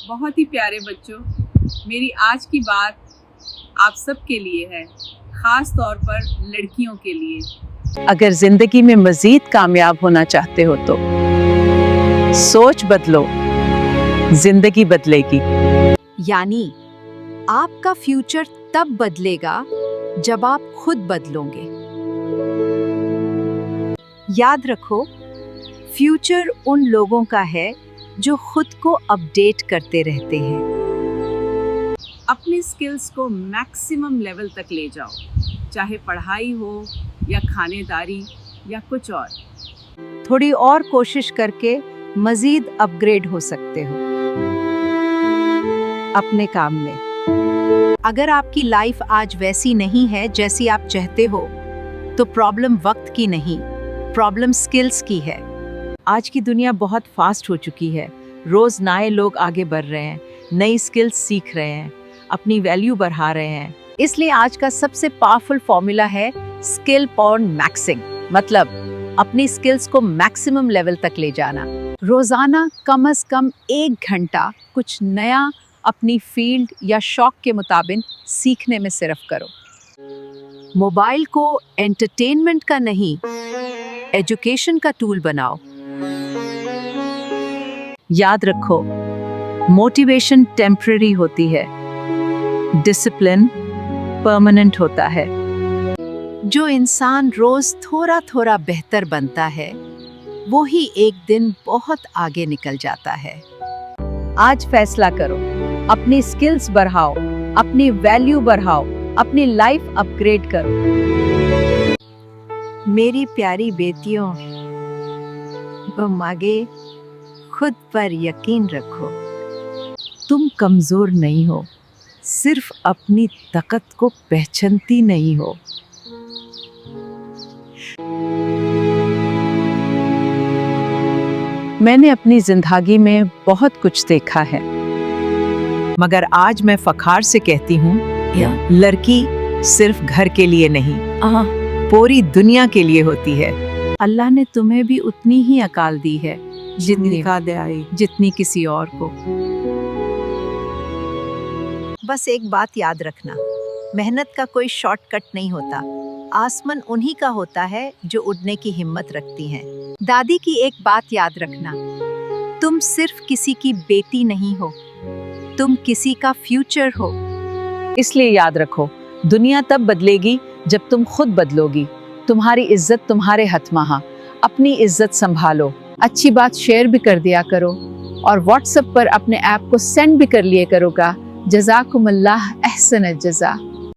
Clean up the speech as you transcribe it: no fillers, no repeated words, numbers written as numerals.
बहुत ही प्यारे बच्चों, मेरी आज की बात आप सब के लिए है, खास तौर पर लड़कियों के लिए। अगर जिंदगी में मजीद कामयाब होना चाहते हो तो सोच बदलो, जिंदगी बदलेगी। यानी आपका फ्यूचर तब बदलेगा जब आप खुद बदलोगे। याद रखो, फ्यूचर उन लोगों का है जो खुद को अपडेट करते रहते हैं। अपनी स्किल्स को मैक्सिमम लेवल तक ले जाओ, चाहे पढ़ाई हो या खानेदारी या कुछ और। थोड़ी और कोशिश करके मजीद अपग्रेड हो सकते हो अपने काम में। अगर आपकी लाइफ आज वैसी नहीं है जैसी आप चाहते हो, तो प्रॉब्लम वक्त की नहीं, प्रॉब्लम स्किल्स की है। आज की दुनिया बहुत फास्ट हो चुकी है। रोज नए लोग आगे बढ़ रहे हैं, नई स्किल्स सीख रहे हैं, अपनी वैल्यू बढ़ा रहे हैं। इसलिए आज का सबसे पावरफुल फॉर्मूला है स्किल पॉर्न मैक्सिंग, मतलब अपनी स्किल्स को मैक्सिमम लेवल तक ले जाना। रोजाना कम से कम 1 घंटा कुछ नया अपनी फील्ड या शौक के मुताबिक सीखने में सिर्फ करो। मोबाइल को एंटरटेनमेंट का नहीं, एजुकेशन का टूल बनाओ। याद रखो, मोटिवेशन टेम्पररी होती है, डिसिप्लिन परमानेंट होता है। जो इंसान रोज थोड़ा थोड़ा बेहतर बनता है, वो ही एक दिन बहुत आगे निकल जाता है। आज फैसला करो, अपनी स्किल्स बढ़ाओ, अपनी वैल्यू बढ़ाओ, अपनी लाइफ अपग्रेड करो। मेरी प्यारी बेटियों, तुम आगे खुद पर यकीन रखो। तुम कमजोर नहीं हो, सिर्फ अपनी ताकत को पहचानती नहीं हो। मैंने अपनी जिंदगी में बहुत कुछ देखा है, मगर आज मैं फखार से कहती हूँ, लड़की सिर्फ घर के लिए नहीं, पूरी दुनिया के लिए होती है। अल्लाह ने तुम्हें भी उतनी ही अकाल दी है जितनी किसी और को। बस एक बात याद रखना, मेहनत का कोई शॉर्टकट नहीं होता। आसमान उन्हीं का होता है जो उड़ने की हिम्मत रखती हैं। दादी की एक बात याद रखना, तुम सिर्फ किसी की बेटी नहीं हो, तुम किसी का फ्यूचर हो। इसलिए याद रखो, दुनिया तब बदलेगी जब तुम खुद बदलोगी। तुम्हारी इज्जत तुम्हारे हाथ में है, अपनी इज्जत संभालो। अच्छी बात शेयर भी कर दिया करो और व्हाट्सएप पर अपने ऐप को सेंड भी कर लिए करोगा। जज़ाकुमुल्लाह अहसन जज़ा।